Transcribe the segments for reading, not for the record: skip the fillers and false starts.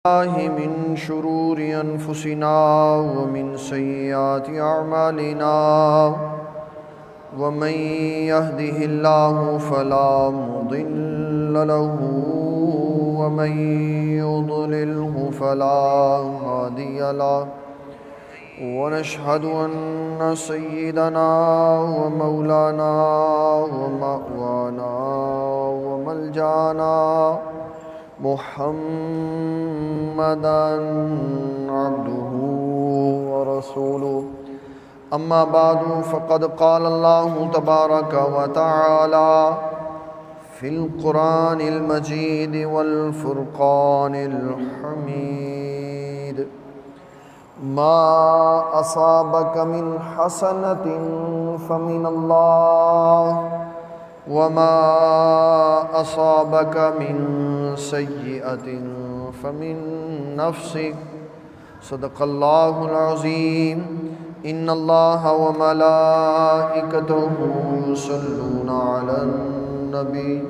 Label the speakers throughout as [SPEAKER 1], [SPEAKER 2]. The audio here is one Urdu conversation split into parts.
[SPEAKER 1] الله من شرور أنفسنا ومن سيئات أعمالنا ومن يهده الله فلا مضل له ومن يضلله فلا هادي له ونشهد أن سيدنا ومولانا ومأوانا وملجانا محمدًا عبده ورسوله أما بعد فقد قال الله تبارك وتعالى في القرآن المجيد والفرقان الحميد ما أصابك من حسنة فمن الله وما أصابك من سيئة فمن نفسك صدق الله العظيم إن الله وملائكته يصلون على النبي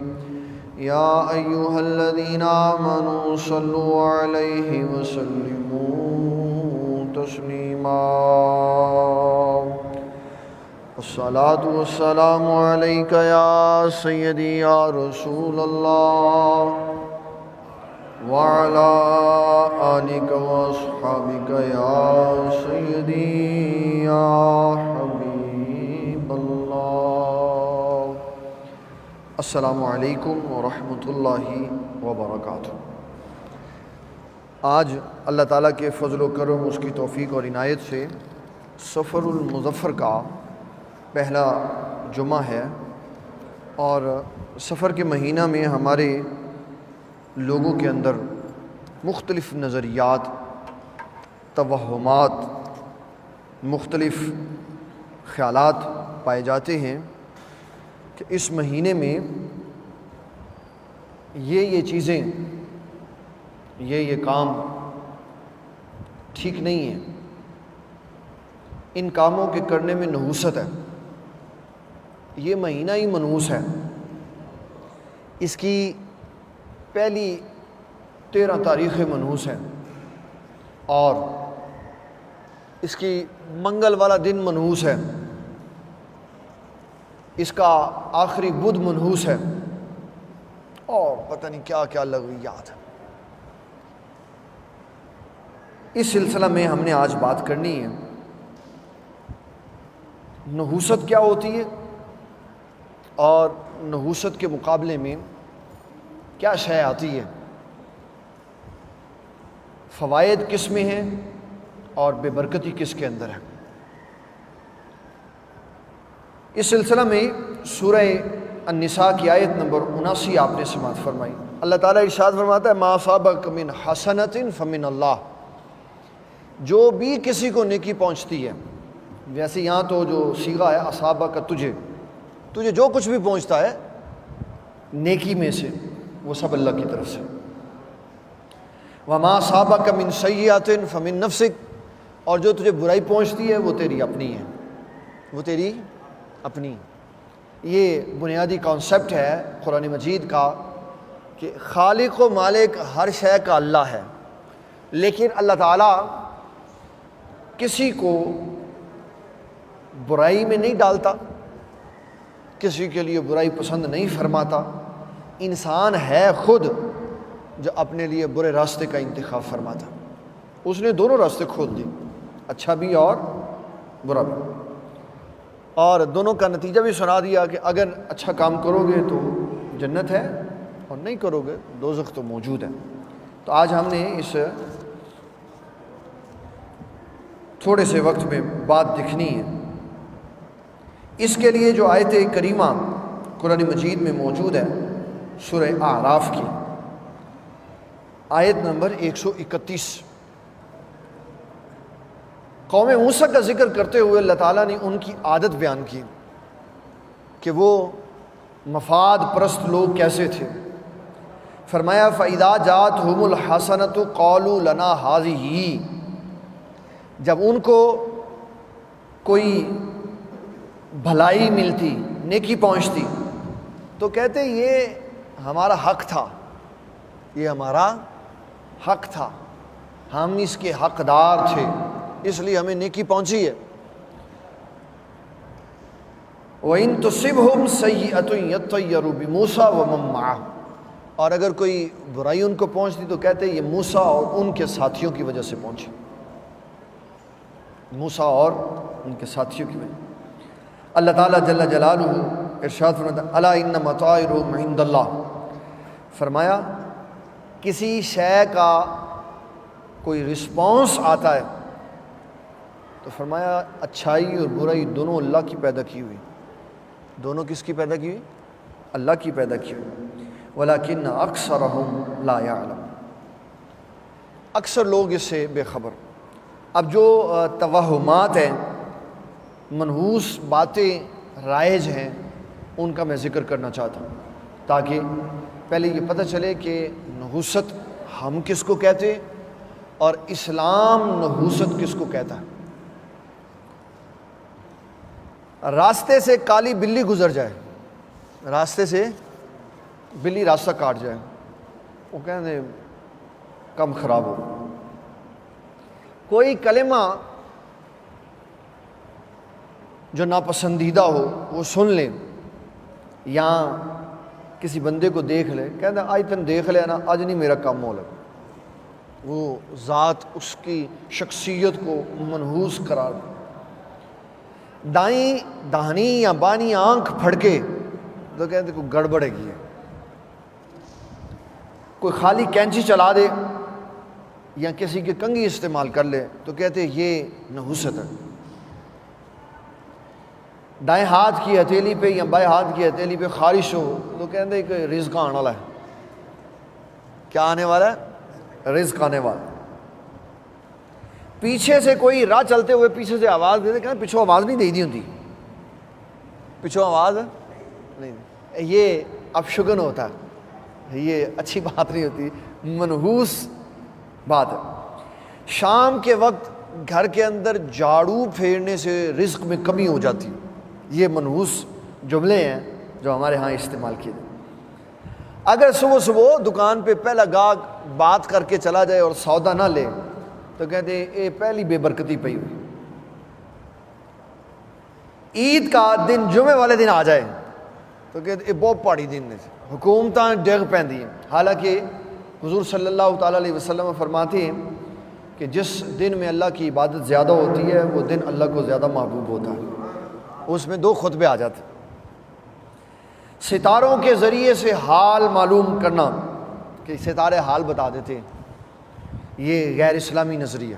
[SPEAKER 1] يا أيها الذين آمنوا صلوا عليه وسلموا تسليما الصلاة والسلام عليك يا سيدي يا رسول الله وعلى آلك وأصحابك يا سيدي يا حبيب الله السلام علیکم ورحمۃ اللہ وبرکاتہ۔ آج اللہ تعالیٰ کے فضل و کرم، اس کی توفیق اور عنایت سے سفر المظفر کا پہلا جمعہ ہے، اور سفر کے مہینہ میں ہمارے لوگوں کے اندر مختلف نظریات، توہمات، مختلف خیالات پائے جاتے ہیں کہ اس مہینے میں یہ چیزیں، یہ کام ٹھیک نہیں ہیں، ان کاموں کے کرنے میں نحوست ہے، یہ مہینہ ہی منحوس ہے، اس کی پہلی 13 تاریخیں منحوس ہیں، اور اس کی منگل والا دن منحوس ہے، اس کا آخری بدھ منحوس ہے، اور پتہ نہیں کیا کیا لغویات ہے۔ اس سلسلہ میں ہم نے آج بات کرنی ہے نحوست کیا ہوتی ہے، اور نحوست کے مقابلے میں کیا شے آتی ہے، فوائد کس میں ہیں اور بے برکتی کس کے اندر ہے۔ اس سلسلہ میں سورہ النساء کی آیت نمبر 79 آپ نے سماعت فرمائی۔ اللہ تعالیٰ ارشاد فرماتا ہے ما اصابک من حسنۃ فمن اللہ، جو بھی کسی کو نیکی پہنچتی ہے، ویسے یہاں تو جو صیغہ ہے اصابک، تجھے جو کچھ بھی پہنچتا ہے نیکی میں سے، وہ سب اللہ کی طرف سے۔ وما اصابک من سیئۃ فمن نفسک، اور جو تجھے برائی پہنچتی ہے وہ تیری اپنی ہے، وہ تیری اپنی۔ یہ بنیادی کانسیپٹ ہے قرآن مجید کا کہ خالق و مالک ہر شے کا اللہ ہے، لیکن اللہ تعالیٰ کسی کو برائی میں نہیں ڈالتا، کسی کے لیے برائی پسند نہیں فرماتا۔ انسان ہے خود جو اپنے لیے برے راستے کا انتخاب فرماتا، اس نے دونوں راستے کھول دیے، اچھا بھی اور برا بھی، اور دونوں کا نتیجہ بھی سنا دیا کہ اگر اچھا کام کرو گے تو جنت ہے، اور نہیں کرو گے دوزخ تو موجود ہے۔ تو آج ہم نے اس تھوڑے سے وقت میں بات دکھنی ہے۔ اس کے لیے جو آیت کریمہ قرآن مجید میں موجود ہے سورہ اعراف کی آیت نمبر 131، قوم موسیٰ کا ذکر کرتے ہوئے اللہ تعالیٰ نے ان کی عادت بیان کی کہ وہ مفاد پرست لوگ کیسے تھے۔ فرمایا فَإِذَا جَاءَتْهُمُ الْحَسَنَةُ قَالُوا لَنَا هَٰذِهِ، جب ان کو کوئی بھلائی ملتی، نیکی پہنچتی، تو کہتے یہ ہمارا حق تھا، یہ ہمارا حق تھا، ہم اس کے حقدار تھے، اس لیے ہمیں نیکی پہنچی ہے۔ وَإِن تُصِبْهُمْ سَيِّئَةٌ يَطَّيَّرُوا بِمُوسَىٰ وَمَن مَّعَهُ، اور اگر کوئی برائی ان کو پہنچتی تو کہتے ہیں یہ موسیٰ اور ان کے ساتھیوں کی وجہ سے پہنچی، موسیٰ اور ان کے ساتھیوں کی وجہ۔ اللہ تعالیٰ جل جلالہ ارشاد فرماتا ہے الا انما طائرهم عند اللہ، فرمایا کسی شے کا کوئی رسپانس آتا ہے تو فرمایا اچھائی اور برائی دونوں اللہ کی پیدا کی ہوئی، دونوں کس کی پیدا کی ہوئی؟ اللہ کی پیدا کی ہوئی۔ وَلَكِنَّ أَكْثَرَهُمْ لَا يَعْلَمُونَ، اکثر لوگ اس سے بے خبر۔ اب جو توہمات ہیں، منحوس باتیں رائج ہیں، ان کا میں ذکر کرنا چاہتا ہوں تاکہ پہلے یہ پتہ چلے کہ نحوست ہم کس کو کہتے اور اسلام نحوست کس کو کہتا ہے۔ راستے سے کالی بلی گزر جائے، راستے سے بلی راستہ کاٹ جائے، وہ کہتے ہیں کم خراب ہو۔ کوئی کلمہ جو ناپسندیدہ ہو وہ سن لے، یا کسی بندے کو دیکھ لے، کہتے ہیں آج تن دیکھ لے نا، آج نہیں میرا کام ہو لگا، وہ ذات اس کی شخصیت کو منحوس قرار دے۔ دائیں دہنی یا بانی آنکھ پھڑکے تو کہتے ہیں کوئی گڑبڑ ہے، کوئی خالی کینچی چلا دے یا کسی کی کنگھی استعمال کر لے تو کہتے ہیں یہ نحوست ہے۔ دائیں ہاتھ کی ہتھیلی پہ یا بائیں ہاتھ کی ہتھیلی پہ خارش ہو تو کہتے ہیں کہ رزق آنے والا ہے۔ کیا آنے والا ہے؟ رزق آنے والا۔ پیچھے سے کوئی راہ چلتے ہوئے پیچھے سے آواز دے دے، کہتے ہیں پچھو آواز نہیں دے دی ہوتی، پچھو آواز نہیں، یہ اپشگن ہوتا ہے، یہ اچھی بات نہیں ہوتی، منحوس بات ہے۔ شام کے وقت گھر کے اندر جھاڑو پھیرنے سے رزق میں کمی ہو جاتی ہے، یہ منحوس جملے ہیں جو ہمارے ہاں استعمال کیے جاتے۔ اگر صبح صبح دکان پہ پہلا گاہک بات کر کے چلا جائے اور سودا نہ لے تو کہتے ہیں اے پہلی بے برکتی پئی ہوئی۔ عید کا دن جمعے والے دن آ جائے تو کہتے ہیں بہت پہاڑی دن نے حکومتاں ڈگ پہندی ہیں۔ حالانکہ حضور صلی اللہ تعالیٰ علیہ وسلم فرماتے ہیں کہ جس دن میں اللہ کی عبادت زیادہ ہوتی ہے وہ دن اللہ کو زیادہ محبوب ہوتا ہے، اس میں دو خطبے آ جاتے ہیں۔ ستاروں کے ذریعے سے حال معلوم کرنا، کہ ستارے حال بتا دیتے ہیں، یہ غیر اسلامی نظریہ،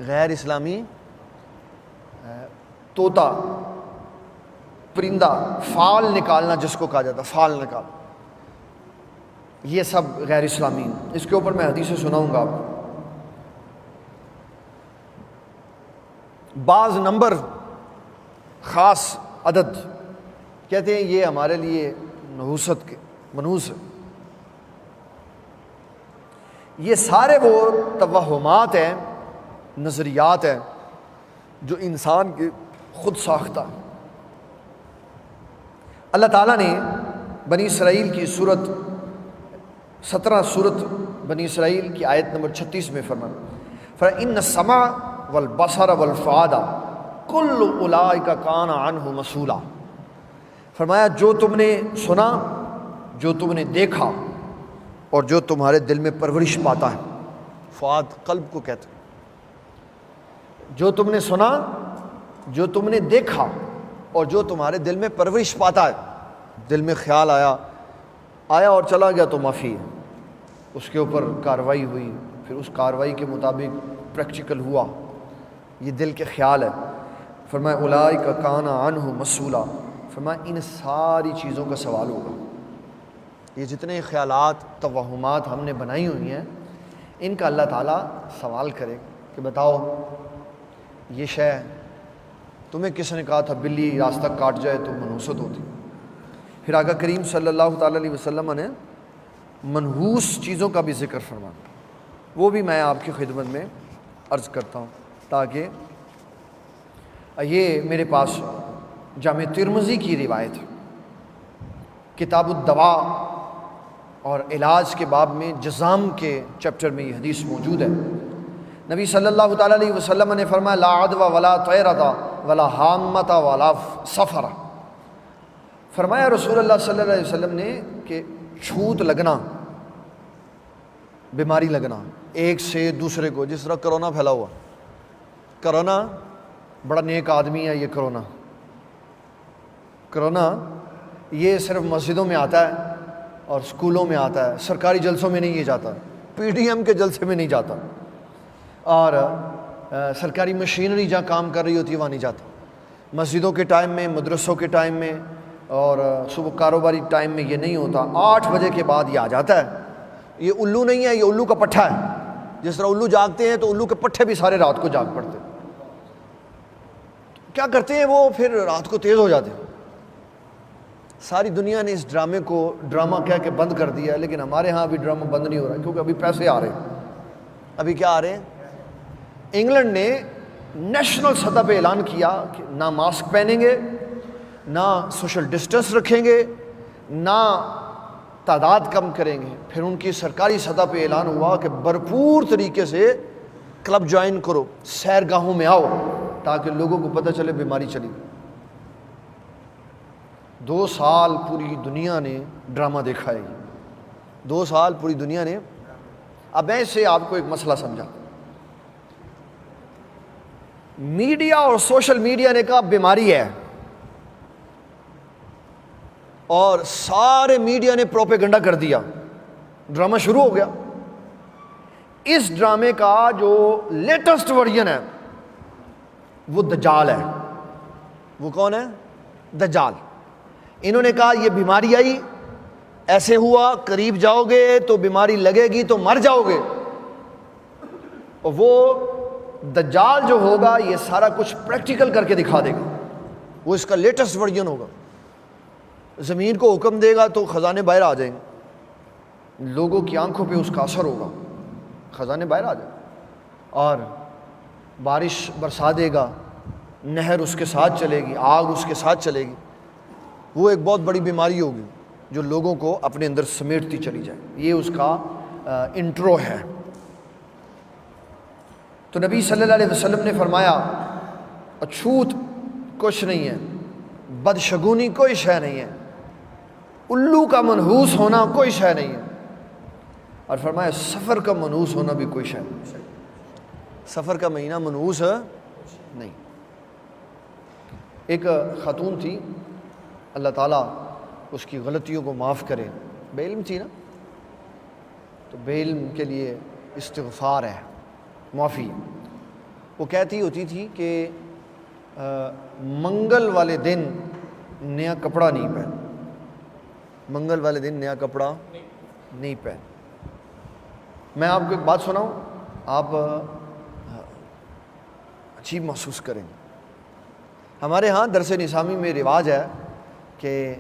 [SPEAKER 1] غیر اسلامی۔ طوطا، پرندہ، فال نکالنا جس کو کہا جاتا ہے، فال نکال، یہ سب غیر اسلامی ہیں۔ اس کے اوپر میں حدیثیں سناؤں گا آپ کو۔ بعض نمبر، خاص عدد، کہتے ہیں یہ ہمارے لیے نحوست کے منحوس ہے۔ یہ سارے وہ توہمات ہیں، نظریات ہیں جو انسان کے خود ساختہ ہیں۔ اللہ تعالیٰ نے بنی اسرائیل کی سورت 17 سورت بنی اسرائیل کی آیت نمبر 36 میں فرمایا فَإِنَّ السَّمْعَ وَالْبَصَرَ وَالْفُؤَادَ كُلُّ أُولَٰئِكَ كَانَ عَنْهُ مَسْئُولًا، فرمایا جو تم نے سنا، جو تم نے دیکھا اور جو تمہارے دل میں پرورش پاتا ہے، فؤاد قلب کو کہتے ہیں، جو تم نے سنا، جو تم نے دیکھا اور جو تمہارے دل میں پرورش پاتا ہے، دل میں خیال آیا اور چلا گیا تو معافی ہے، اس کے اوپر کارروائی ہوئی، پھر اس کارروائی کے مطابق پریکٹیکل ہوا، یہ دل کے خیال ہے۔ فرمایا اولئک کان عنہ مسئولا، فرمایا ان ساری چیزوں کا سوال ہوگا۔ یہ جتنے خیالات، توہمات ہم نے بنائی ہوئی ہیں، ان کا اللہ تعالیٰ سوال کرے کہ بتاؤ یہ شے تمہیں کس نے کہا تھا بلی راستہ کاٹ جائے تو منحوست ہوتی؟ پھر آقا کریم صلی اللہ تعالیٰ علیہ وسلم نے منحوس چیزوں کا بھی ذکر فرمایا، وہ بھی میں آپ کی خدمت میں عرض کرتا ہوں تاکہ یہ میرے پاس جامع ترمذی کی روایت ہے، کتاب الدوا اور علاج کے باب میں جزام کے چیپٹر میں یہ حدیث موجود ہے۔ نبی صلی اللہ تعالیٰ علیہ وسلم نے فرمایا لا عدوى ولا طیرۃ ولا حامۃ ولا سفر۔ فرمایا رسول اللہ صلی اللہ علیہ وسلم نے کہ چھوت لگنا، بیماری لگنا ایک سے دوسرے کو، جس طرح کرونا پھیلا ہوا، کرونا بڑا نیک آدمی ہے یہ کرونا یہ صرف مسجدوں میں آتا ہے اور اسکولوں میں آتا ہے، سرکاری جلسوں میں نہیں یہ جاتا، پی ڈی ایم کے جلسے میں نہیں جاتا، اور سرکاری مشینری جہاں کام کر رہی ہوتی ہے وہاں نہیں جاتا، مسجدوں کے ٹائم میں، مدرسوں کے ٹائم میں اور صبح کاروباری ٹائم میں یہ نہیں ہوتا۔ 8 بجے کے بعد یہ آ جاتا ہے۔ یہ الو نہیں ہے، یہ الو کا پٹھا ہے۔ جس طرح الو جاگتے ہیں تو الو کے پٹھے بھی سارے رات کو جاگ پڑتے ہیں۔ کیا کرتے ہیں وہ؟ پھر رات کو تیز ہو جاتے ہیں۔ ساری دنیا نے اس ڈرامے کو ڈرامہ کہہ کے بند کر دیا ہے، لیکن ہمارے ہاں ابھی ڈرامہ بند نہیں ہو رہا ہے، کیونکہ ابھی پیسے آ رہے ہیں۔ ابھی کیا آ رہے ہیں؟ انگلینڈ نے نیشنل سطح پہ اعلان کیا کہ نہ ماسک پہنیں گے، نہ سوشل ڈسٹنس رکھیں گے، نہ تعداد کم کریں گے۔ پھر ان کی سرکاری سطح پہ اعلان ہوا کہ بھرپور طریقے سے کلب جوائن کرو، سیر گاہوں میں آؤ، تاکہ لوگوں کو پتہ چلے بیماری چلی۔ 2 سال پوری دنیا نے ڈرامہ دیکھا ہے، 2 سال پوری دنیا نے۔ اب ایسے آپ کو ایک مسئلہ سمجھا، میڈیا اور سوشل میڈیا نے کہا بیماری ہے، اور سارے میڈیا نے پروپیگنڈا کر دیا، ڈرامہ شروع ہو گیا۔ اس ڈرامے کا جو لیٹسٹ ورژن ہے وہ دجال ہے۔ وہ کون ہے؟ دجال۔ انہوں نے کہا یہ بیماری آئی، ایسے ہوا، قریب جاؤ گے تو بیماری لگے گی تو مر جاؤ گے، اور وہ دجال جو ہوگا یہ سارا کچھ پریکٹیکل کر کے دکھا دے گا۔ وہ اس کا لیٹسٹ ورژن ہوگا، زمین کو حکم دے گا تو خزانے باہر آ جائیں گے، لوگوں کی آنکھوں پہ اس کا اثر ہوگا، خزانے باہر آ جائیں گے، اور بارش برسا دے گا، نہر اس کے ساتھ چلے گی، آگ اس کے ساتھ چلے گی۔ وہ ایک بہت بڑی بیماری ہوگی جو لوگوں کو اپنے اندر سمیٹتی چلی جائے۔ یہ اس کا انٹرو ہے۔ تو نبی صلی اللہ علیہ وسلم نے فرمایا اچھوت کچھ نہیں ہے، بدشگونی کوئی شے نہیں ہے، الو کا منحوس ہونا کوئی شے نہیں ہے، اور فرمایا سفر کا منحوس ہونا بھی کوئی شے نہیں، سفر کا مہینہ منحوس نہیں۔ ایک خاتون تھی، اللہ تعالیٰ اس کی غلطیوں کو معاف کرے، بے علم تھی نا، تو بے علم کے لیے استغفار ہے، معافی ہے۔ وہ کہتی ہوتی تھی کہ منگل والے دن نیا کپڑا نہیں پہن، منگل والے دن نیا کپڑا نہیں پہن۔ میں آپ کو ایک بات سناؤں، آپ عجیب محسوس کریں گے۔ ہمارے ہاں درس نظامی میں رواج ہے کہ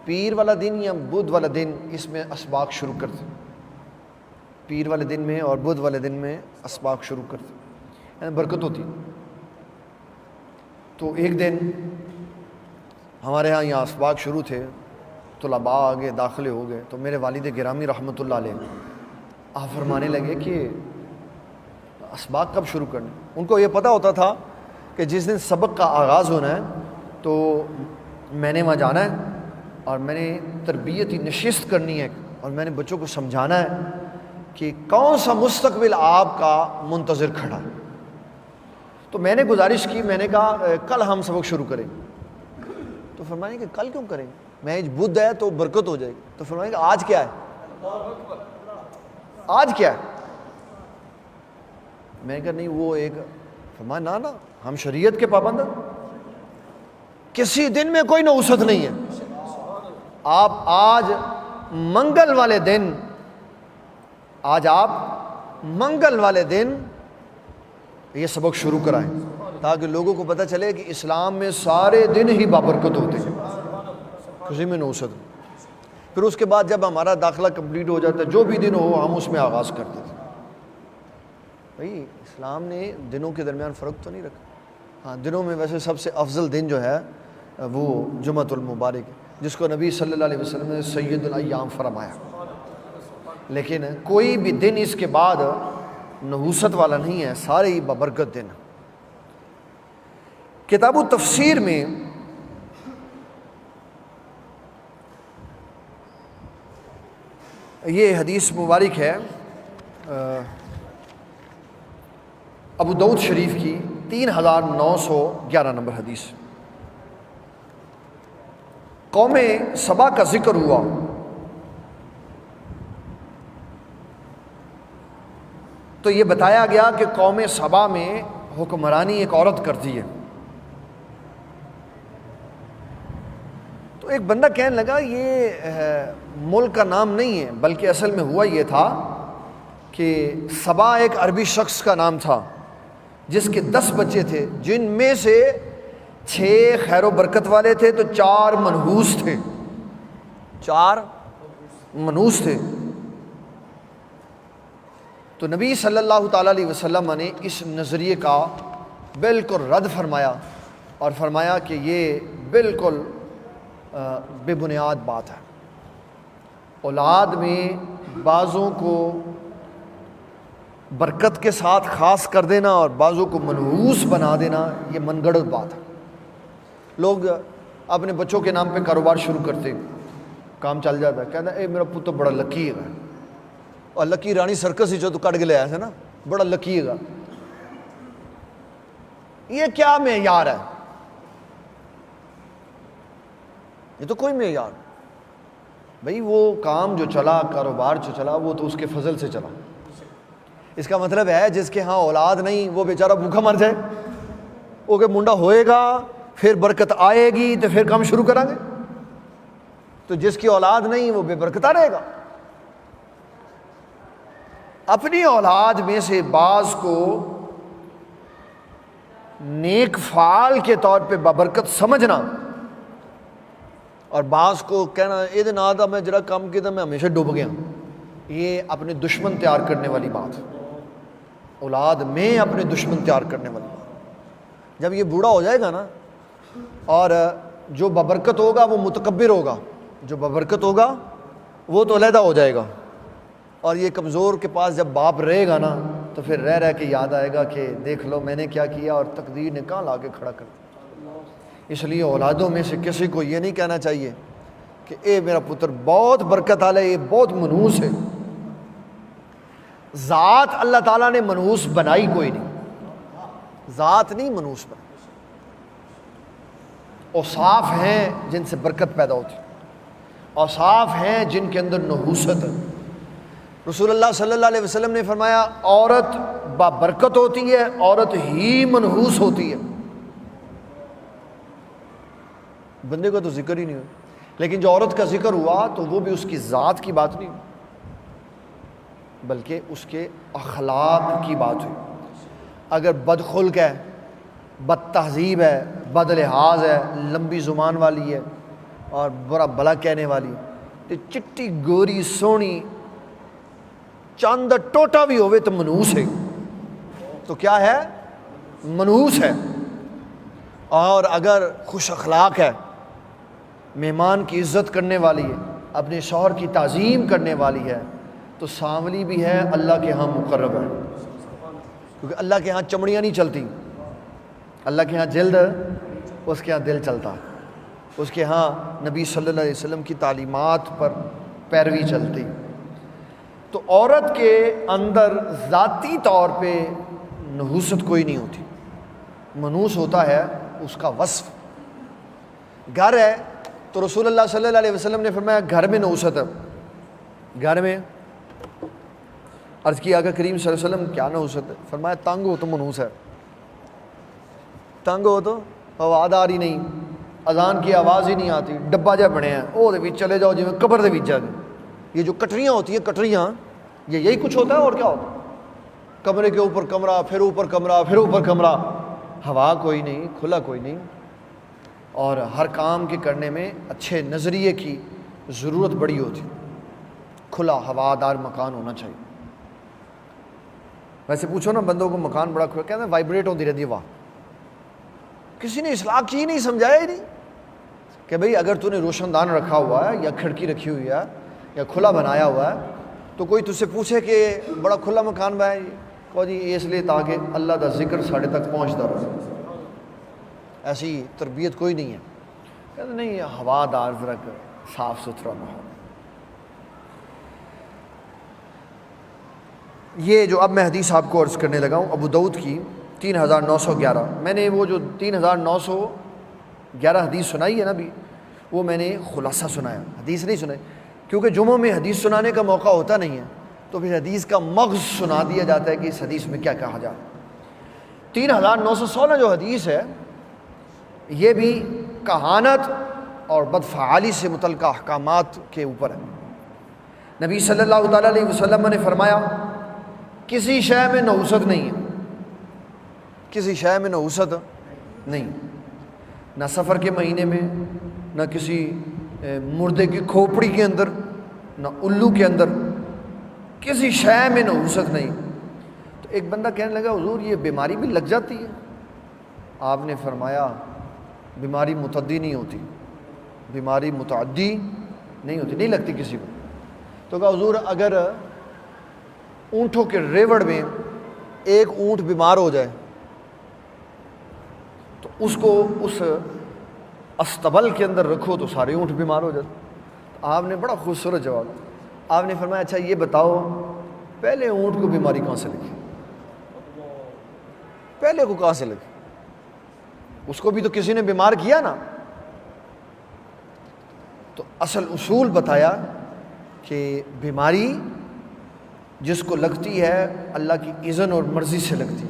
[SPEAKER 1] پیر والا دن یا بدھ والا دن اس میں اسباق شروع کرتے، پیر والے دن میں اور بدھ والے دن میں اسباق شروع کرتے، یعنی برکت ہوتی۔ تو ایک دن ہمارے ہاں یہاں اسباق شروع تھے، طلباء آگے داخلے ہو گئے، تو میرے والد گرامی رحمۃ اللہ علیہ آپ فرمانے لگے کہ اسباق کب شروع کرنے۔ ان کو یہ پتہ ہوتا تھا کہ جس دن سبق کا آغاز ہونا ہے تو میں نے وہاں جانا ہے، اور میں نے تربیتی نشست کرنی ہے، اور میں نے بچوں کو سمجھانا ہے کہ کون سا مستقبل آپ کا منتظر کھڑا ہے۔ تو میں نے گزارش کی، میں نے کہا کل ہم سبق شروع کریں۔ تو فرمائیں کہ کل کیوں کریں، میں بدھ ہے تو برکت ہو جائے گی۔ تو فرمائیں کہ آج کیا ہے، آج کیا ہے؟ میں نے کہا نہیں وہ ایک، فرمایا نا ہم شریعت کے پابند ہیں، کسی دن میں کوئی نحوست نہیں ہے، آپ آج منگل والے دن، آج آپ منگل والے دن یہ سبق شروع کرائیں، تاکہ لوگوں کو پتہ چلے کہ اسلام میں سارے دن ہی بابرکت ہوتے ہیں، کسی میں نحوست نہیں۔ پھر اس کے بعد جب ہمارا داخلہ کمپلیٹ ہو جاتا ہے، جو بھی دن ہو ہم اس میں آغاز کرتے تھے۔ بھائی اسلام نے دنوں کے درمیان فرق تو نہیں رکھا۔ ہاں دنوں میں ویسے سب سے افضل دن جو ہے وہ جمعۃ المبارک ہے، جس کو نبی صلی اللہ علیہ وسلم نے سید الایام فرمایا۔ لیکن کوئی بھی دن اس کے بعد نحوست والا نہیں ہے، سارے ہی ببرکت دن۔ کتاب التفسیر میں یہ حدیث مبارک ہے ابو داؤد شریف کی 3911 نمبر حدیث۔ قوم سبا کا ذکر ہوا، تو یہ بتایا گیا کہ قوم سبا میں حکمرانی ایک عورت کرتی ہے۔ تو ایک بندہ کہنے لگا یہ ملک کا نام نہیں ہے، بلکہ اصل میں ہوا یہ تھا کہ سبا ایک عربی شخص کا نام تھا جس کے 10 بچے تھے، جن میں سے 6 خیر و برکت والے تھے تو 4 منحوس تھے، 4 منحوس تھے۔ تو نبی صلی اللہ تعالیٰ علیہ وسلم نے اس نظریے کا بالکل رد فرمایا اور فرمایا کہ یہ بالکل بے بنیاد بات ہے۔ اولاد میں بعضوں کو برکت کے ساتھ خاص کر دینا اور بعضوں کو منحوس بنا دینا یہ من گھڑت بات ہے۔ لوگ اپنے بچوں کے نام پہ کاروبار شروع کرتے، کام چل جاتا ہے، کہتا ہے اے میرا پتر بڑا لکی ہے، اور لکی رانی سرکس ہی جو تو کٹ کے لے آیا تھا نا، بڑا لکی ہے۔ یہ کیا معیار ہے؟ یہ تو کوئی معیار بھائی، وہ کام جو چلا، کاروبار جو چلا، وہ تو اس کے فضل سے چلا۔ اس کا مطلب ہے جس کے ہاں اولاد نہیں وہ بیچارہ بھوکا مر جائے، وہ کہ منڈا ہوئے گا پھر برکت آئے گی تو پھر کام شروع کریں گے، تو جس کی اولاد نہیں وہ بے برکتہ رہے گا۔ اپنی اولاد میں سے بعض کو نیک فعال کے طور پہ بابرکت سمجھنا اور بعض کو کہنا یہ دن آدھا میں جرا کام کیا تھا میں ہمیشہ ڈوب گیا، یہ اپنے دشمن تیار کرنے والی بات ہے۔ اولاد میں اپنے دشمن تیار کرنے والی بات۔ جب یہ بوڑھا ہو جائے گا نا، اور جو بابرکت ہوگا وہ متکبر ہوگا، جو بابرکت ہوگا وہ تو علیحدہ ہو جائے گا، اور یہ کمزور کے پاس جب باپ رہے گا نا تو پھر رہ کے یاد آئے گا کہ دیکھ لو میں نے کیا کیا اور تقدیر نے کہاں لا کے کھڑا کر دیا۔ اس لیے اولادوں میں سے کسی کو یہ نہیں کہنا چاہیے کہ اے میرا پتر بہت برکت والا ہے، یہ بہت منحوس ہے۔ ذات اللہ تعالیٰ نے منحوس بنائی کوئی نہیں، ذات نہیں منحوس بنائی، اوصاف ہیں جن سے برکت پیدا ہوتی، اوصاف ہیں جن کے اندر نحوست ہے۔ رسول اللہ صلی اللہ علیہ وسلم نے فرمایا عورت بابرکت ہوتی ہے، عورت ہی منحوس ہوتی ہے۔ بندے کا تو ذکر ہی نہیں ہوا، لیکن جو عورت کا ذکر ہوا تو وہ بھی اس کی ذات کی بات نہیں بلکہ اس کے اخلاق کی بات ہوئی۔ اگر بدخلق ہے، بد تہذیب ہے، بد لحاظ ہے، لمبی زبان والی ہے اور برا بلا کہنے والی، تو چٹی گوری سونی چاند ٹوٹا بھی ہوئے تو منحوس ہے، تو کیا ہے؟ منحوس ہے۔ اور اگر خوش اخلاق ہے، مہمان کی عزت کرنے والی ہے، اپنے شوہر کی تعظیم کرنے والی ہے، تو سانولی بھی ہے، اللہ کے ہاں مقرب ہے، کیونکہ اللہ کے ہاں چمڑیاں نہیں چلتی، اللہ کے ہاں جلد، اس کے ہاں دل چلتا ہے، اس کے ہاں نبی صلی اللہ علیہ وسلم کی تعلیمات پر پیروی چلتی۔ تو عورت کے اندر ذاتی طور پہ نحوست کوئی نہیں ہوتی، منحوس ہوتا ہے اس کا وصف۔ گھر ہے تو رسول اللہ صلی اللہ علیہ وسلم نے فرمایا گھر میں نحوست ہے، گھر میں عرض کیا کہ کریم صلی اللہ علیہ وسلم کیا نحوست ہے؟ فرمایا تنگ ہو تو منحوس ہے، تنگ ہو تو آواز آ رہی نہیں، اذان کی آواز ہی نہیں آتی، ڈبا جہ بنے ہیں وہ چلے جاؤ جی میں قبر دے وچ جا کے۔ یہ جو کٹریاں ہوتی ہیں، کٹریاں، یہ یہی کچھ ہوتا ہے اور کیا ہوتا ہے؟ کمرے کے اوپر کمرہ، پھر اوپر کمرہ، پھر اوپر کمرہ، ہوا کوئی نہیں، کھلا کوئی نہیں۔ اور ہر کام کے کرنے میں اچھے نظریے کی ضرورت بڑی ہوتی، کھلا ہوادار مکان ہونا چاہیے۔ ویسے پوچھو نا بندوں کو مکان بڑا کھلا، کہتے ہیں وائبریٹ ہوتی رہتی ہے، واہ، کسی نے اصلاح کی ہی نہیں، سمجھایا ہی نہیں کہ بھئی اگر تو نے روشن دان رکھا ہوا ہے یا کھڑکی رکھی ہوئی ہے یا کھلا بنایا ہوا ہے تو کوئی تجھ سے پوچھے کہ بڑا کھلا مکان ہے، کہو جی اس لیے تاکہ اللہ دا ذکر ساڑھے تک پہنچتا رہے، ایسی تربیت کوئی نہیں ہے. کہتے نہیں ہوادار ذرا صاف ستھرا ماحول. یہ جو اب میں حدیث آپ کو عرض کرنے لگا ہوں ابو داؤد کی 3911، میں نے وہ جو 3911 حدیث سنائی ہے نا ابھی، وہ میں نے خلاصہ سنایا، حدیث نہیں سنائی، کیونکہ جمعوں میں حدیث سنانے کا موقع ہوتا نہیں ہے، تو پھر حدیث کا مغز سنا دیا جاتا ہے کہ اس حدیث میں کیا کہا جائے. 3916 جو حدیث ہے یہ بھی کہانت اور بدفعالی سے متعلقہ احکامات کے اوپر ہے. نبی صلی اللہ تعالیٰ علیہ وسلم نے فرمایا کسی شے میں نحوست نہیں ہے، کسی شے میں نحوست نہیں، نہ سفر کے مہینے میں، نہ کسی مردے کی کھوپڑی کے اندر، نہ الو کے اندر، کسی شے میں نحوست نہیں. تو ایک بندہ کہنے لگا حضور یہ بیماری بھی لگ جاتی ہے؟ آپ نے فرمایا بیماری متعدی نہیں ہوتی، بیماری متعدی نہیں ہوتی، نہیں لگتی کسی کو. تو کہا حضور اگر اونٹوں کے ریوڑ میں ایک اونٹ بیمار ہو جائے تو اس کو اس استبل کے اندر رکھو تو سارے اونٹ بیمار ہو جاتے. آپ نے بڑا خوبصورت جواب، آپ نے فرمایا اچھا یہ بتاؤ پہلے اونٹ کو بیماری کہاں سے لگی؟ پہلے کو کہاں سے لگی؟ اس کو بھی تو کسی نے بیمار کیا نا. تو اصل اصول بتایا کہ بیماری جس کو لگتی ہے اللہ کی اذن اور مرضی سے لگتی ہے.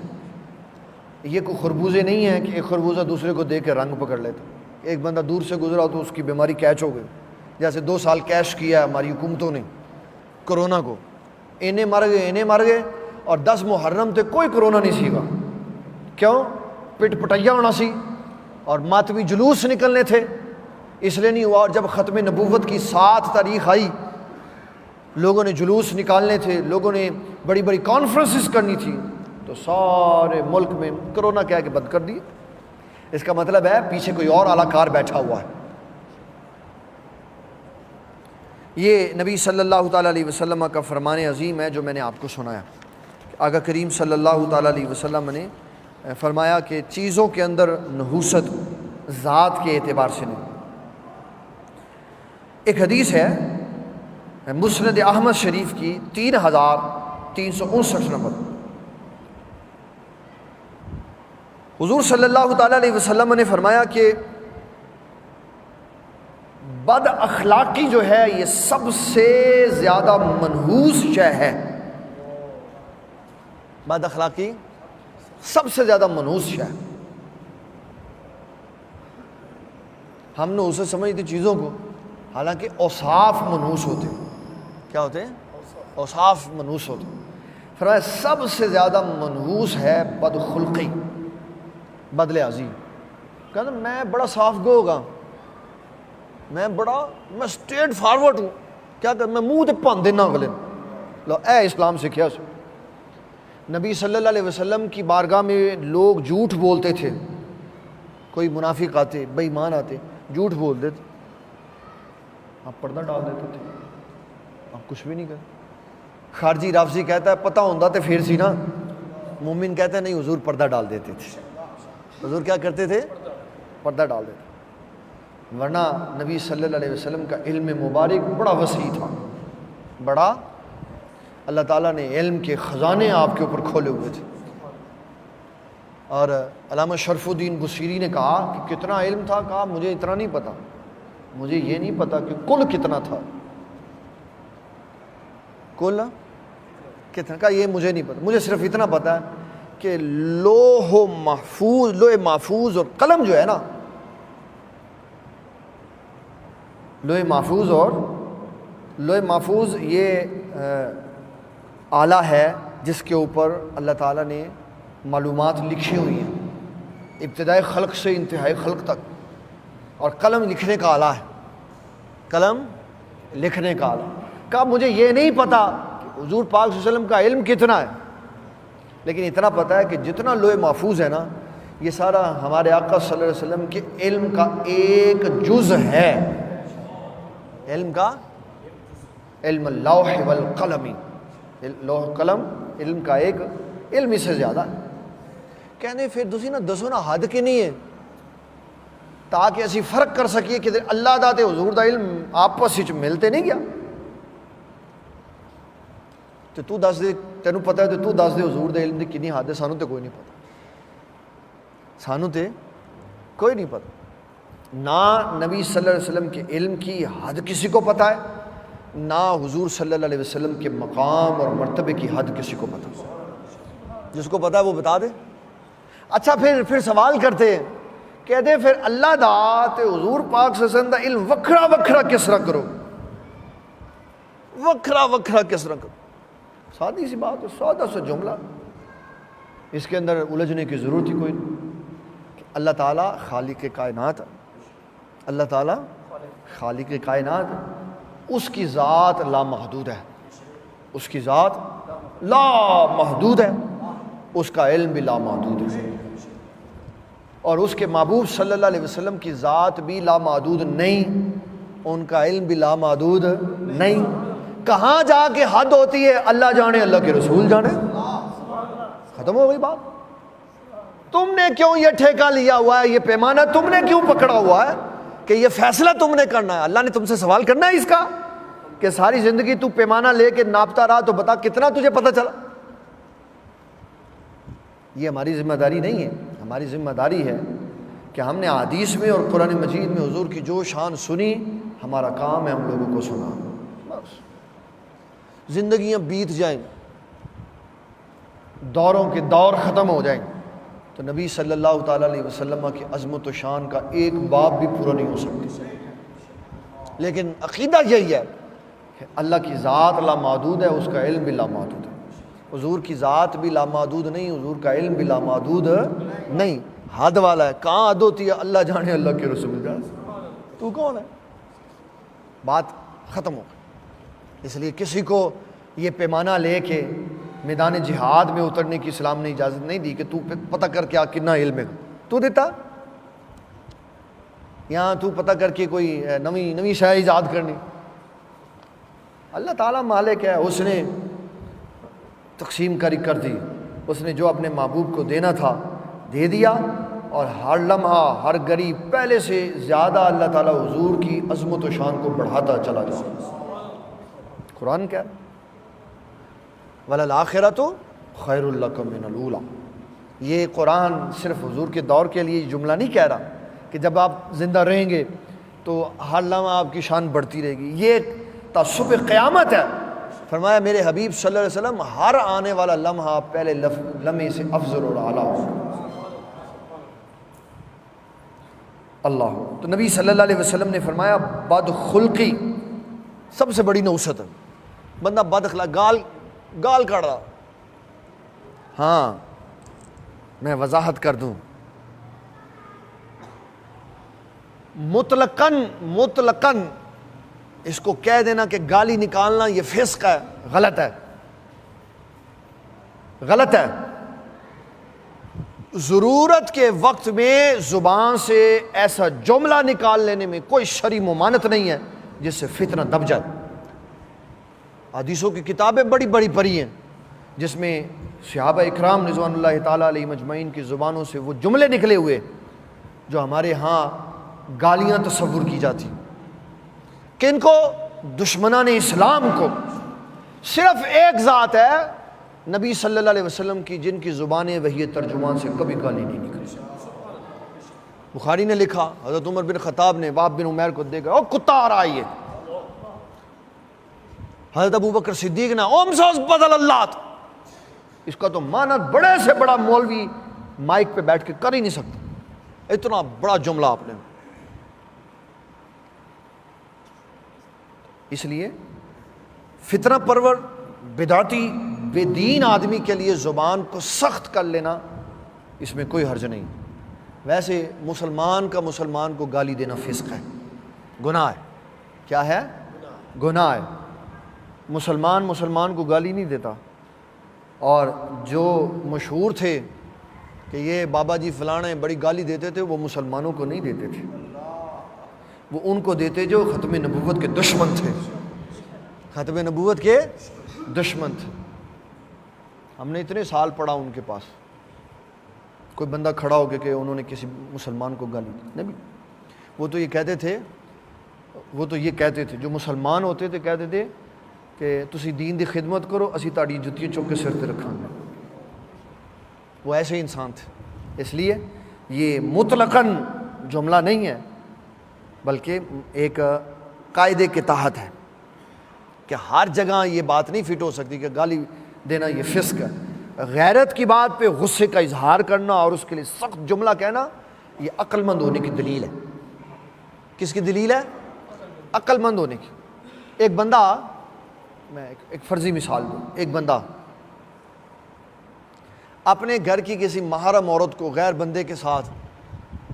[SPEAKER 1] یہ کوئی خربوزے نہیں ہیں کہ ایک خربوزہ دوسرے کو دے کے رنگ پکڑ لیتا. ایک بندہ دور سے گزرا تو اس کی بیماری کیچ ہو گئی، جیسے 2 سال کیش کیا ہماری حکومتوں نے کرونا کو، انہیں مر گئے اور 10 محرم تھے کوئی کرونا نہیں سیکھا. کیوں؟ پٹ پٹیا ہونا سی اور ماتمی جلوس نکلنے تھے، اس لیے نہیں ہوا. اور جب ختم نبوت کی 7 تاریخ آئی لوگوں نے جلوس نکالنے تھے، لوگوں نے بڑی بڑی کانفرنسز کرنی تھی، تو سارے ملک میں کرونا کہہ کے بند کر دی. اس کا مطلب ہے پیچھے کوئی اور اعلیٰ کار بیٹھا ہوا ہے. یہ نبی صلی اللہ تعالیٰ علیہ وسلم کا فرمان عظیم ہے جو میں نے آپ کو سنایا. آقا کریم صلی اللہ تعالیٰ علیہ وسلم نے فرمایا کہ چیزوں کے اندر نحوست ذات کے اعتبار سے نہیں. ایک حدیث ہے مسند احمد شریف کی 3359 نمبر. حضور صلی اللہ تعالیٰ علیہ وسلم نے فرمایا کہ بد اخلاقی جو ہے یہ سب سے زیادہ منحوس شے ہے. بد اخلاقی سب سے زیادہ منحوس شے. ہم نے اسے سمجھتے چیزوں کو، حالانکہ اوصاف منحوس ہوتے. کیا ہوتے ہیں؟ اوصاف منحوس ہوتے. فرمایا سب سے زیادہ منحوس ہے بدخلقی، بد لحاظی. کہتا میں بڑا صاف گو ہوگا، میں اسٹریٹ فارورڈ ہوں، کیا کر میں منہ تے پن دینا اگلے لو اے اسلام سکھیا سو. نبی صلی اللہ علیہ وسلم کی بارگاہ میں لوگ جھوٹ بولتے تھے، کوئی منافق آتے، بے ایمان آتے، جھوٹ بول دیتے، آپ پردہ ڈال دیتے تھے، آپ کچھ بھی نہیں کرتے. خارجی رافضی کہتا ہے پتہ ہوتا تو پھر سی نا. مومن کہتا ہے نہیں حضور پردہ ڈال دیتے تھے. حضور کیا کرتے تھے؟ پردہ ڈال دیتے. ورنہ نبی صلی اللہ علیہ وسلم کا علم مبارک بڑا وسیع تھا، بڑا. اللہ تعالیٰ نے علم کے خزانے آپ کے اوپر کھولے ہوئے تھے. اور علامہ شرف الدین بصیری نے کہا کہ کتنا علم تھا؟ کہا مجھے اتنا نہیں پتا، مجھے یہ نہیں پتا کہ کل کتنا تھا. کل کتنا؟ کہا یہ مجھے نہیں پتا، مجھے صرف اتنا پتا ہے کہ لوح محفوظ اور قلم جو ہے نا، لوح محفوظ یہ آلہ ہے جس کے اوپر اللہ تعالیٰ نے معلومات لکھی ہوئی ہیں ابتدائی خلق سے انتہائی خلق تک. اور قلم لکھنے کا آلہ ہے، قلم لکھنے کا آلہ. کہا مجھے یہ نہیں پتا کہ حضور پاک صلی اللہ علیہ وسلم کا علم کتنا ہے، لیکن اتنا پتا ہے کہ جتنا لوح محفوظ ہے نا یہ سارا ہمارے آقا صلی اللہ علیہ وسلم کے علم کا ایک جز ہے. علم کا علم اللوح والقلم، لوح قلم علم کا ایک علم اس سے زیادہ ہے. کہنے پھر تسی نا دسو نا حد کی نہیں ہے تاکہ اسی فرق کر سکیے کہ اللہ دا تے حضور دا علم آپس وچ ملتے نہیں گیا. تے تو دس دے، تینوں پتہ ہے تے تو دس دے حضور دے علم دی کنی حد ہے. سانوں تے کوئی نہیں پتہ، سانوں تے کوئی نہیں پتہ. نہ نبی صلی اللہ علیہ وسلم کے علم کی حد کسی کو پتہ ہے، نہ حضور صلی اللہ علیہ وسلم کے مقام اور مرتبے کی حد کسی کو پتہ. جس کو پتہ ہے وہ بتا دے. اچھا پھر سوال کرتے ہیں، کہتے ہیں پھر اللہ دا تے حضور پاک صلی اللہ علیہ وسلم دا علم وکھرا وکھرا کس طرح کرو، وکھرا وکھرا کس طرح کرو. سادی سی بات ہے، سادہ سا جملہ، اس کے اندر الجھنے کی ضرورت ہی کوئی نہیں. اللہ تعالیٰ خالق کائنات ہے، اللہ تعالیٰ خالق کائنات ہے، اس کی ذات لامحدود ہے، اس کی ذات لامحدود ہے، اس کا علم بھی لامحدود ہے. اور اس کے محبوب صلی اللہ علیہ وسلم کی ذات بھی لامحدود نہیں، ان کا علم بھی لامحدود نہیں. کہاں جا کے حد ہوتی ہے؟ اللہ جانے، اللہ کے رسول جانے. ختم ہو گئی بات. تم نے کیوں یہ ٹھیکہ لیا ہوا ہے، یہ پیمانہ تم نے کیوں پکڑا ہوا ہے کہ یہ فیصلہ تم نے کرنا ہے؟ اللہ نے تم سے سوال کرنا ہے اس کا کہ ساری زندگی تو پیمانہ لے کے ناپتا رہا تو بتا کتنا تجھے پتہ چلا. یہ ہماری ذمہ داری نہیں ہے. ہماری ذمہ داری ہے کہ ہم نے حدیث میں اور قرآن مجید میں حضور کی جو شان سنی، ہمارا کام ہے ہم لوگوں کو سنا. بس زندگیاں بیت جائیں، دوروں کے دور ختم ہو جائیں تو نبی صلی اللہ تعالیٰ علیہ وسلم کی عظمت و شان کا ایک باب بھی پورا نہیں ہو سکتا. لیکن عقیدہ یہی ہے کہ اللہ کی ذات لامحدود ہے، اس کا علم بھی لامحدود ہے. حضور کی ذات بھی لامحدود نہیں، حضور کا علم بھی لامحدود نہیں، حد والا ہے. کہاں حد ہوتی ہے؟ اللہ جانے، اللہ کے رسول جانے. تو کون ہے؟ بات ختم ہو گئی. اس لیے کسی کو یہ پیمانہ لے کے میدان جہاد میں اترنے کی اسلام نے اجازت نہیں دی کہ تو پتہ کر کے کتنا علم ہے. تو دیتا یہاں تو پتہ کر کے کوئی نوی شے ایجاد کرنی. اللہ تعالیٰ مالک ہے، اس نے تقسیم کر دی، اس نے جو اپنے محبوب کو دینا تھا دے دیا. اور ہر لمحہ ہر گھڑی پہلے سے زیادہ اللہ تعالیٰ حضور کی عظمت و شان کو بڑھاتا چلا جاتا. قرآن کیا وَلَلْآخِرَةُ خَيْرٌ لَكُم مِّنَ الْأُولَىٰ. یہ قرآن صرف حضور کے دور کے لیے جملہ نہیں کہہ رہا کہ جب آپ زندہ رہیں گے تو ہر لمحہ آپ کی شان بڑھتی رہے گی. یہ تعصب قیامت ہے. فرمایا میرے حبیب صلی اللہ علیہ وسلم ہر آنے والا لمحہ پہلے لمحے سے افضل اور اعلیٰ ہو. اللہ. تو نبی صلی اللہ علیہ وسلم نے فرمایا بد خلقی سب سے بڑی نوست ہے. بندہ بد اخلاق، گال کاٹ رہا. ہاں میں وضاحت کر دوں، مطلقاً اس کو کہہ دینا کہ گالی نکالنا یہ فسق ہے، غلط ہے، غلط ہے. ضرورت کے وقت میں زبان سے ایسا جملہ نکال لینے میں کوئی شرعی ممانعت نہیں ہے جس سے فتنہ دب جائے. حدیثوں کی کتابیں بڑی بڑی پڑھی ہیں جس میں صحابہ اکرام رضوان اللہ تعالیٰ علیہ مجمعین کی زبانوں سے وہ جملے نکلے ہوئے جو ہمارے ہاں گالیاں تصور کی جاتی. کن کو؟ دشمنان اسلام کو. صرف ایک ذات ہے نبی صلی اللہ علیہ وسلم کی جن کی زبانیں وحی ترجمان سے کبھی گالی نہیں نکلی. بخاری نے لکھا حضرت عمر بن خطاب نے واب بن عمیر کو دیکھا او کتا آ رہا ہے. حضرت ابو بکر صدیق نے امسوس بدل اللہ. اس کا تو معنی بڑے سے بڑا مولوی مائک پہ بیٹھ کے کر ہی نہیں سکتا، اتنا بڑا جملہ آپ نے. اس لیے فتنہ پرور بدعتی بے دین آدمی کے لیے زبان کو سخت کر لینا اس میں کوئی حرج نہیں. ویسے مسلمان کا مسلمان کو گالی دینا فسق ہے، گناہ ہے. کیا ہے؟ گناہ ہے. مسلمان کو گالی نہیں دیتا. اور جو مشہور تھے کہ یہ بابا جی فلانے بڑی گالی دیتے تھے، وہ مسلمانوں کو نہیں دیتے تھے، وہ ان کو دیتے جو ختم نبوت کے دشمن تھے. ختم نبوت کے دشمن تھے. ہم نے اتنے سال پڑھا ان کے پاس. کوئی بندہ کھڑا ہو کے کہ انہوں نے کسی مسلمان کو گالی دی نہیں. وہ تو یہ کہتے تھے جو مسلمان ہوتے تھے کہتے تھے کہ تسی دین دی خدمت کرو اسی تاڑی جتیاں چوک کے سر تے رکھاں گے. وہ ایسے انسان تھے. اس لیے یہ مطلقاً جملہ نہیں ہے بلکہ ایک قاعدے کے تحت ہے کہ ہر جگہ یہ بات نہیں فٹ ہو سکتی کہ گالی دینا یہ فسق ہے. غیرت کی بات پہ غصے کا اظہار کرنا اور اس کے لیے سخت جملہ کہنا یہ عقل مند ہونے کی دلیل ہے. کس کی دلیل ہے؟ عقل مند ہونے کی. ایک بندہ، میں ایک فرضی مثال دوں، ایک بندہ اپنے گھر کی کسی محرم عورت کو غیر بندے کے ساتھ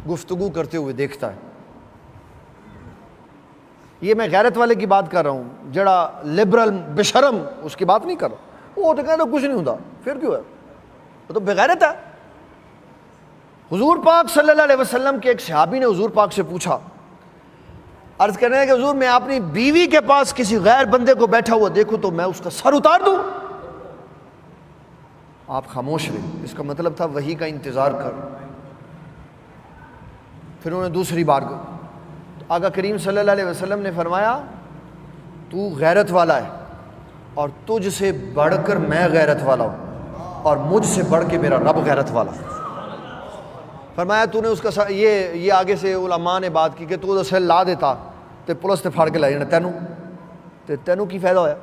[SPEAKER 1] گفتگو کرتے ہوئے دیکھتا ہے. یہ میں غیرت والے کی بات کر رہا ہوں، جڑا لبرل بشرم اس کی بات نہیں کر رہا. وہ تو کہنا کچھ نہیں ہوتا، پھر کیوں ہے؟ وہ تو بغیرت ہے. حضور پاک صلی اللہ علیہ وسلم کے ایک صحابی نے حضور پاک سے پوچھا، عرض کرنے ہے کہ حضور میں اپنی بیوی کے پاس کسی غیر بندے کو بیٹھا ہوا دیکھوں تو میں اس کا سر اتار دوں؟ آپ خاموش رہے. اس کا مطلب تھا وحی کا انتظار کر. پھر انہوں نے دوسری بار کو آقا کریم صلی اللہ علیہ وسلم نے فرمایا تو غیرت والا ہے اور تجھ سے بڑھ کر میں غیرت والا ہوں اور مجھ سے بڑھ کے میرا رب غیرت والا. فرمایا تو نے اس کا یہ آگے سے علماء نے بات کی کہ تو اسے لا دیتا تے پولیس تے پھاڑ کے لائی جانا تینوں کی فائدہ ہویا.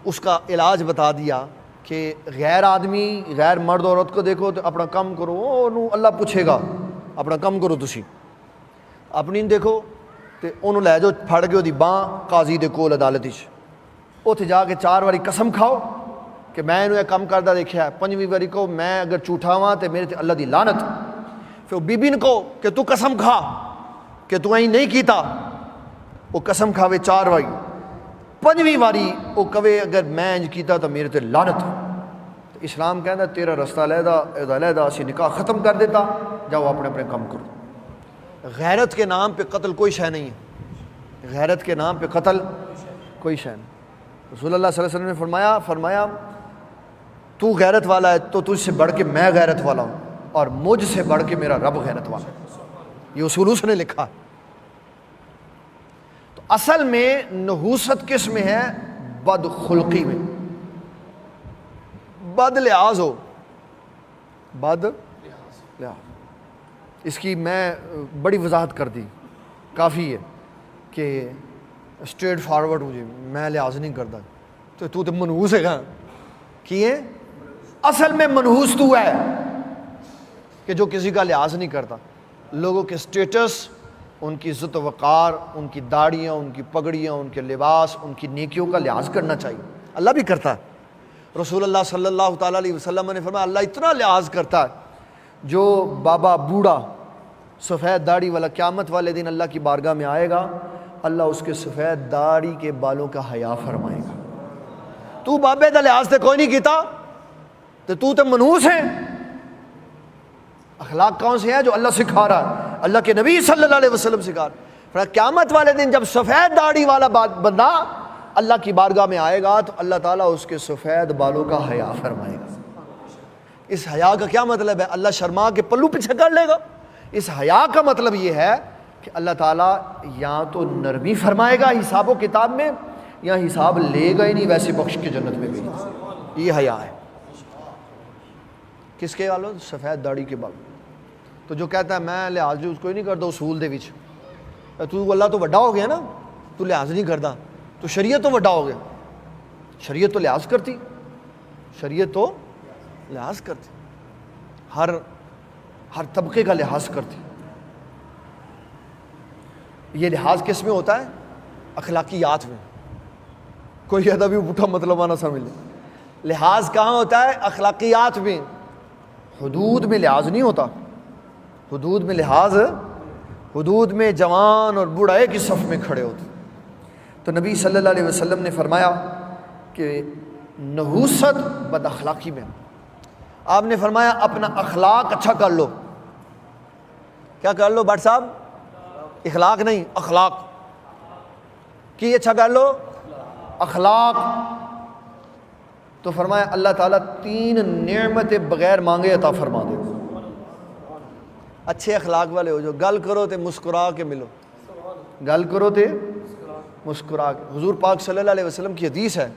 [SPEAKER 1] اس کا علاج بتا دیا کہ غیر آدمی، غیر مرد عورت کو دیکھو تو اپنا کم کرو، اللہ پوچھے گا اپنا کم کرو. تسی اپنی دیکھو تے انہوں لے جاؤ پھڑ کے دی باں قاضی دے کول عدالت وچ، اوتھے جا کے 4 واری قسم کھاؤ کہ میں انہوں یہ کم کردا دیکھا ہے. 5ویں واری کو میں اگر جھوٹا ہواں تے میرے تے اللہ دی لعنت. پھر بی بی نے کہو کہ تو قسم کھا کہ تو این نہیں کیتا. وہ قسم کھاوے 4 واری. 5ویں واری وہ کہے اگر میں انج کیتا تو میرے تے لعنت. اسلام کہندا تیرا رستہ علیحدہ اسی نکاح ختم کر دیتا، جاؤ اپنے اپنے کام کرو. غیرت کے نام پہ قتل کوئی شے نہیں ہے. غیرت کے نام پہ قتل کوئی شے نہیں. رسول اللہ صلی اللہ علیہ وسلم نے فرمایا تو غیرت والا ہے تو تجھ سے بڑھ کے میں غیرت والا ہوں اور مجھ سے بڑھ کے میرا رب غیرت والا ہے. یہ اصول اس نے لکھا. تو اصل میں نحوست کس میں ہے؟ بد خلقی میں. بد لحاظ ہو، بد لحاظ. اس کی میں بڑی وضاحت کر دی، کافی ہے کہ اسٹریٹ فارورڈ مجھے میں لحاظ نہیں کرتا تو منحوس ہے. کہاں کیے؟ اصل میں منحوس تو ہے کہ جو کسی کا لحاظ نہیں کرتا. لوگوں کے سٹیٹس، ان کی عزت و وقار، ان کی داڑیاں، ان کی پگڑیاں، ان کے لباس، ان کی نیکیوں کا لحاظ کرنا چاہیے. اللہ بھی کرتا ہے. رسول اللہ صلی اللہ تعالیٰ علیہ وسلم نے فرمایا اللہ اتنا لحاظ کرتا ہے جو بابا بوڑھا سفید داڑھی والا قیامت والے دن اللہ کی بارگاہ میں آئے گا، اللہ اس کے سفید داڑھی کے بالوں کا حیا فرمائے گا. تو بابے دا لحاظ تے کوئی نہیں کیتا تو منحوس ہے. اخلاق کون سے ہے؟ جو اللہ سکھا رہا ہے، اللہ کے نبی صلی اللہ علیہ وسلم سکھا رہا ہے. قیامت والے دن جب سفید داڑھی والا بندہ اللہ کی بارگاہ میں آئے گا تو اللہ تعالیٰ اس کے سفید بالوں کا حیا فرمائے گا. اس حیا کا کیا مطلب ہے؟ اللہ شرما کے پلو پیچھے کر لے گا. اس حیا کا مطلب یہ ہے کہ اللہ تعالیٰ یا تو نرمی فرمائے گا حساب و کتاب میں، یا حساب لے گا ہی نہیں، ویسے بخش کے جنت میں بھی. یہ حیا ہے. کس کے والوں؟ سفید داڑھی کے بال. تو جو کہتا ہے میں لحاظ اس کو ہی نہیں کرتا اصول دے وچ، تو اللہ تو وڈا ہو گیا نا، تو لحاظ نہیں کرتا. تو شریعت تو وڈا ہو گیا. شریعت تو لحاظ کرتی، شریعت تو لحاظ کرتی، ہر طبقے کا لحاظ کرتی. یہ لحاظ کس میں ہوتا ہے؟ اخلاقیات میں. کوئی کہتا بھی اٹھا مطلب آنا سمجھ لے. لحاظ کہاں ہوتا ہے؟ اخلاقیات میں. حدود میں لحاظ نہیں ہوتا. حدود میں لحاظ، حدود میں جوان اور بوڑھا ایک ہی صف میں کھڑے ہوتے. تو نبی صلی اللہ علیہ وسلم نے فرمایا کہ نحوست بد اخلاقی میں. آپ نے فرمایا اپنا اخلاق اچھا کر لو. کیا کر لو بٹ صاحب؟ اخلاق نہیں، اخلاق کی اچھا کر لو. اخلاق. تو فرمایا اللہ تعالیٰ 3 نعمتیں بغیر مانگے عطا فرما دے. اچھے اخلاق والے ہو جو گل کرو تے مسکرا کے ملو, گل کرو تے مسکرا کے. حضور پاک صلی اللہ علیہ وسلم کی حدیث ہے,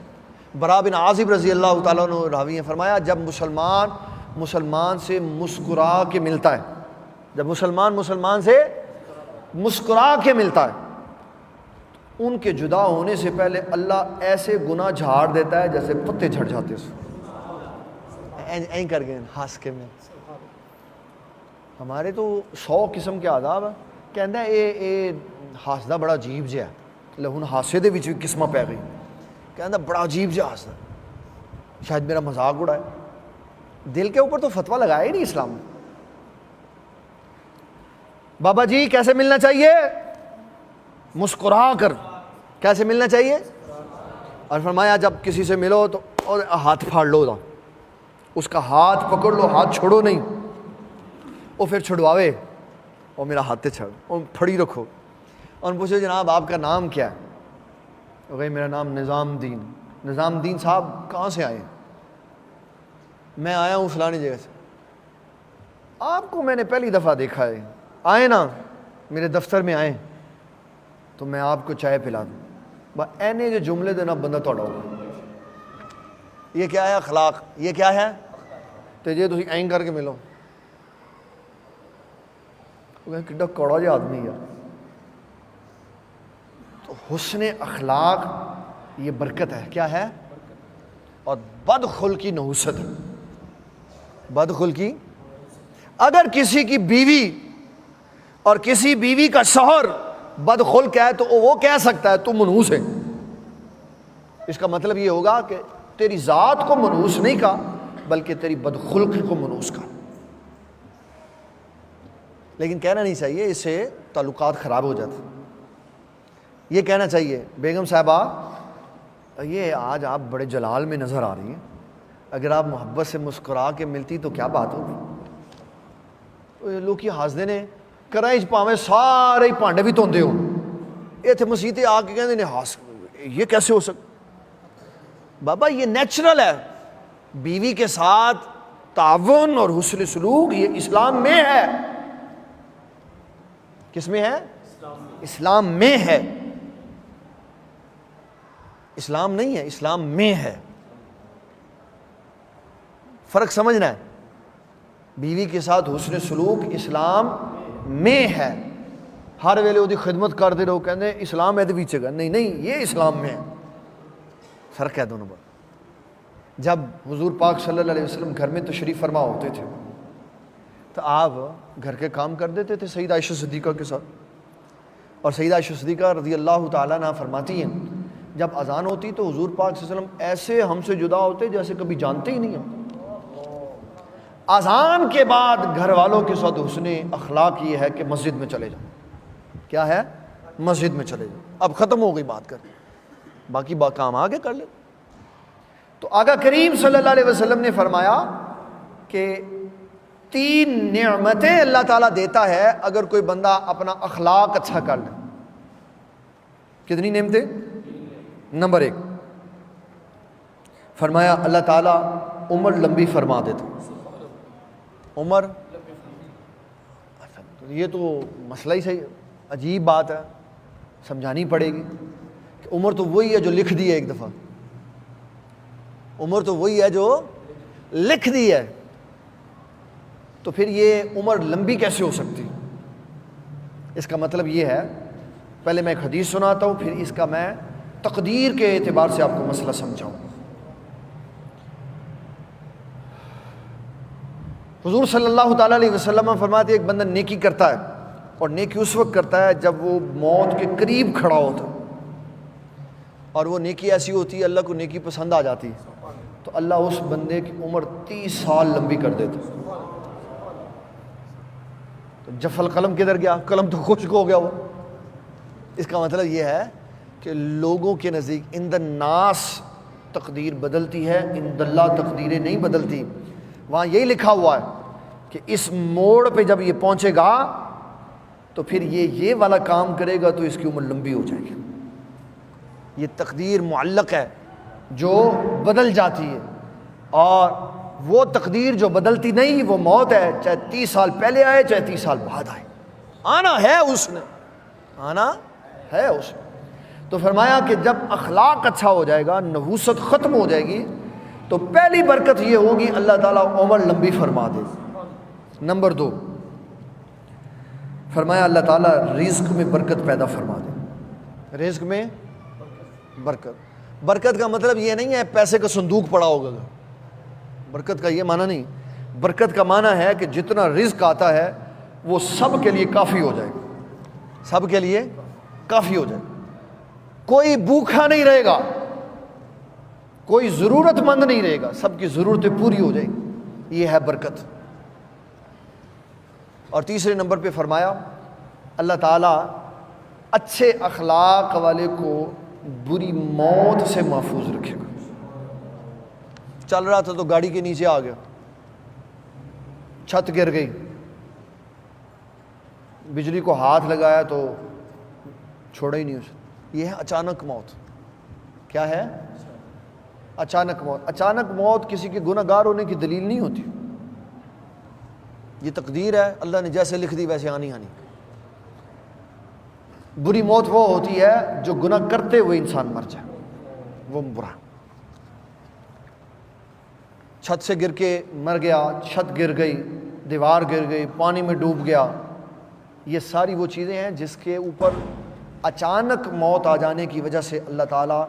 [SPEAKER 1] برا بن عازب رضی اللہ تعالیٰ عنہ راوی ہیں, فرمایا جب مسلمان سے مسکرا کے ملتا ہے, جب مسلمان سے مسکرا کے ملتا ہے, ان کے جدا ہونے سے پہلے اللہ ایسے گناہ جھاڑ دیتا ہے جیسے پتے جھڑ جاتے ہیں. این کر گئے ہنس کے میں. ہمارے تو 100 قسم کے عذاب ہے. کہندا ہے اے ہاسدا بڑا عجیب جہا ہے. ہن ہاسے دے وچ قسماں پی گئی. کہندا بڑا عجیب جہا ہاسدا, شاید میرا مذاق اڑائے. دل کے اوپر تو فتویٰ لگایا ہی نہیں اسلام نے. بابا جی کیسے ملنا چاہیے؟ مسکرا کر. کیسے ملنا چاہیے؟ اور فرمایا جب کسی سے ملو تو اور ہاتھ پھاڑ لو, دا اس کا ہاتھ پکڑ لو, ہاتھ چھوڑو نہیں. وہ پھر چھڑواوے, اور میرا ہاتھ چھڑ, اور پھڑی رکھو, اور پوچھو جناب آپ کا نام کیا ہے؟ وہ کہے میرا نام نظام دین. نظام دین صاحب کہاں سے آئے؟ میں آیا ہوں فلانی جگہ سے. آپ کو میں نے پہلی دفعہ دیکھا ہے, آئے نا میرے دفتر میں آئے تو میں آپ کو چائے پلا دوں. بس اینے جو جملے دینا بندہ توڑا ہوگا. یہ کیا ہے اخلاق؟ یہ کیا ہے؟ تو یہ تھی این کر کے ملو. کڈا کوڑا جہا آدمی ہے. تو حسن اخلاق یہ برکت ہے. کیا ہے؟ اور بدخلقی نحوست ہے. بدخلقی, اگر کسی کی بیوی اور کسی بیوی کا شوہر بدخلق ہے تو وہ کہہ سکتا ہے تو منحوس ہے. اس کا مطلب یہ ہوگا کہ تیری ذات کو منحوس نہیں کہا بلکہ تیری بدخلقی کو منحوس کہا. لیکن کہنا نہیں چاہیے, اس سے تعلقات خراب ہو جاتے. یہ کہنا چاہیے بیگم صاحبہ یہ آج آپ بڑے جلال میں نظر آ رہی ہیں, اگر آپ محبت سے مسکرا کے ملتی تو کیا بات ہوگی. لوگ ہستے نے کرائی پاویں سارے پانڈے بھی دھوندے ہو, اتنے مسیطے آ کے کہتے ہیں ہس, یہ کیسے ہو سکتا؟ بابا یہ نیچرل ہے. بیوی کے ساتھ تعاون اور حسن سلوک یہ اسلام میں ہے. کس میں ہے؟ اسلام میں ہے. اسلام نہیں ہے, اسلام میں ہے. فرق سمجھنا ہے. بیوی کے ساتھ حسن سلوک اسلام میں ہے. ہر ویلے وہ خدمت کرتے رہو, کہتے ہیں اسلام ہے پیچھے کا. نہیں, یہ اسلام میں ہے. فرق ہے دونوں پر. جب حضور پاک صلی اللہ علیہ وسلم گھر میں تشریف فرما ہوتے تھے تو آپ گھر کے کام کر دیتے تھے سیدہ عائشہ صدیقہ کے ساتھ. اور سیدہ عائشہ صدیقہ رضی اللہ تعالیٰ عنہا فرماتی ہیں جب اذان ہوتی تو حضور پاک صلی اللہ علیہ وسلم ایسے ہم سے جدا ہوتے جیسے کبھی جانتے ہی نہیں ہم. اذان کے بعد گھر والوں کے ساتھ حسن اخلاق یہ ہے کہ مسجد میں چلے جاؤ. کیا ہے؟ مسجد میں چلے جاؤ. اب ختم ہو گئی بات کر, باقی کام آگے کر لے. تو آقا کریم صلی اللہ علیہ وسلم نے فرمایا کہ 3 نعمتیں اللہ تعالیٰ دیتا ہے اگر کوئی بندہ اپنا اخلاق اچھا کر لے. کتنی نعمتیں؟ نمبر 1 فرمایا اللہ تعالیٰ عمر لمبی فرما دیتا. عمر, یہ تو مسئلہ ہی صحیح عجیب بات ہے, سمجھانی پڑے گی کہ عمر تو وہی ہے جو لکھ دی ہے ایک دفعہ. عمر تو وہی ہے جو لکھ دی ہے, تو پھر یہ عمر لمبی کیسے ہو سکتی؟ اس کا مطلب یہ ہے, پہلے میں ایک حدیث سناتا ہوں پھر اس کا میں تقدیر کے اعتبار سے آپ کو مسئلہ سمجھاؤں. حضور صلی اللہ تعالیٰ علیہ وسلم فرماتے ایک بندہ نیکی کرتا ہے, اور نیکی اس وقت کرتا ہے جب وہ موت کے قریب کھڑا ہوتا ہے, اور وہ نیکی ایسی ہوتی ہے اللہ کو نیکی پسند آ جاتی ہے تو اللہ اس بندے کی عمر 30 سال لمبی کر دیتا. تو جفل قلم کدھر گیا؟ قلم تو خشک ہو گیا. وہ اس کا مطلب یہ ہے کہ لوگوں کے نزدیک عند الناس تقدیر بدلتی ہے, عند اللہ تقدیریں نہیں بدلتی. وہاں یہی لکھا ہوا ہے کہ اس موڑ پہ جب یہ پہنچے گا تو پھر یہ والا کام کرے گا تو اس کی عمر لمبی ہو جائے گی. یہ تقدیر معلق ہے جو بدل جاتی ہے، اور وہ تقدیر جو بدلتی نہیں وہ موت ہے، چاہے 30 سال پہلے آئے چاہے 30 سال بعد آئے، آنا ہے اس نے، آنا ہے اس نے۔ تو فرمایا کہ جب اخلاق اچھا ہو جائے گا، نحوست ختم ہو جائے گی، تو پہلی برکت یہ ہوگی اللہ تعالیٰ عمر لمبی فرما دے۔ نمبر 2 فرمایا اللہ تعالیٰ رزق میں برکت پیدا فرما دے۔ رزق میں برکت، برکت کا مطلب یہ نہیں ہے پیسے کا صندوق پڑا ہوگا، برکت کا یہ معنی نہیں۔ برکت کا معنی ہے کہ جتنا رزق آتا ہے وہ سب کے لیے کافی ہو جائے گا، سب کے لیے کافی ہو جائے گا، کوئی بھوکا نہیں رہے گا، کوئی ضرورت مند نہیں رہے گا، سب کی ضرورتیں پوری ہو جائیں گی، یہ ہے برکت۔ اور تیسرے نمبر پہ فرمایا اللہ تعالیٰ اچھے اخلاق والے کو بری موت سے محفوظ رکھے گا۔ چل رہا تھا تو گاڑی کے نیچے آ گیا، چھت گر گئی، بجلی کو ہاتھ لگایا تو چھوڑا ہی نہیں اسے، یہ ہے اچانک موت۔ کیا ہے؟ اچانک موت۔ اچانک موت کسی کے گناہ گار ہونے کی دلیل نہیں ہوتی، یہ تقدیر ہے، اللہ نے جیسے لکھ دی ویسے آنی آنی۔ بری موت وہ ہوتی ہے جو گناہ کرتے ہوئے انسان مر جائے، وہ برا۔ چھت سے گر کے مر گیا، چھت گر گئی، دیوار گر گئی، پانی میں ڈوب گیا، یہ ساری وہ چیزیں ہیں جس کے اوپر اچانک موت آ جانے کی وجہ سے اللہ تعالیٰ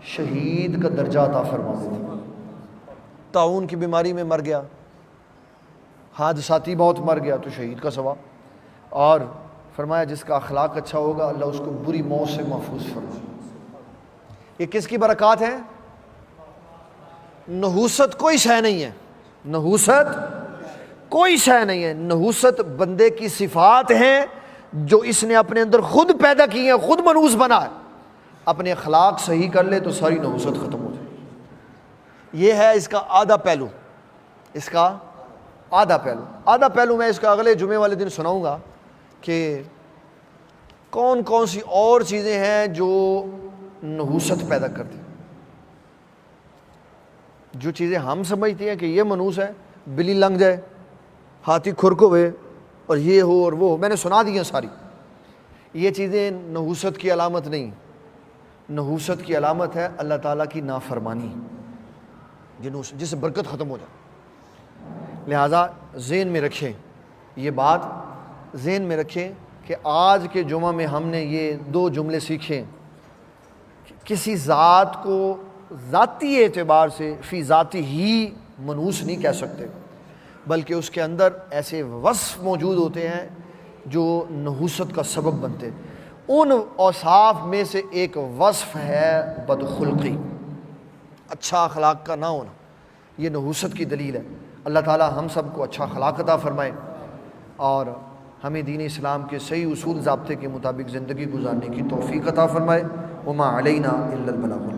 [SPEAKER 1] شہید کا درجہ عطا فرما دیتے۔ طاعون کی بیماری میں مر گیا، حادثاتی موت مر گیا تو شہید کا ثواب۔ اور فرمایا جس کا اخلاق اچھا ہوگا اللہ اس کو بری موت سے محفوظ فرمائے۔ یہ کس کی برکات ہیں؟ نحوست کوئی شے نہیں ہے، نحوست کوئی شے نہیں ہے، نحوست بندے کی صفات ہیں جو اس نے اپنے اندر خود پیدا کی ہیں، خود منحوس بنا ہے۔ اپنے اخلاق صحیح کر لے تو ساری نحوست ختم ہو جائے۔ یہ ہے اس کا آدھا پہلو، اس کا آدھا پہلو۔ آدھا پہلو میں اس کا اگلے جمعے والے دن سناؤں گا کہ کون کون سی اور چیزیں ہیں جو نحوست پیدا کرتی ہیں۔ جو چیزیں ہم سمجھتے ہیں کہ یہ منحوس ہے، بلی لنگ جائے، ہاتھی کھرک ہوئے اور یہ ہو اور وہ ہو، میں نے سنا دی ہیں ساری، یہ چیزیں نحوست کی علامت نہیں۔ نحوست کی علامت ہے اللہ تعالیٰ کی نافرمانی، جس سے برکت ختم ہو جائے۔ لہٰذا ذہن میں رکھیں، یہ بات ذہن میں رکھیں کہ آج کے جمعہ میں ہم نے یہ 2 جملے سیکھے۔ کسی ذات کو ذاتی اعتبار سے فی ذاتی ہی منحوس نہیں کہہ سکتے، بلکہ اس کے اندر ایسے وصف موجود ہوتے ہیں جو نحوست کا سبب بنتے۔ ان اوصاف میں سے ایک وصف ہے بدخلقی، اچھا اخلاق کا نہ ہونا، یہ نحوست کی دلیل ہے۔ اللہ تعالیٰ ہم سب کو اچھا اخلاق عطا فرمائے اور ہمیں دین اسلام کے صحیح اصول ضابطے کے مطابق زندگی گزارنے کی توفیق عطا فرمائے۔ وما علینا الا البلاغ۔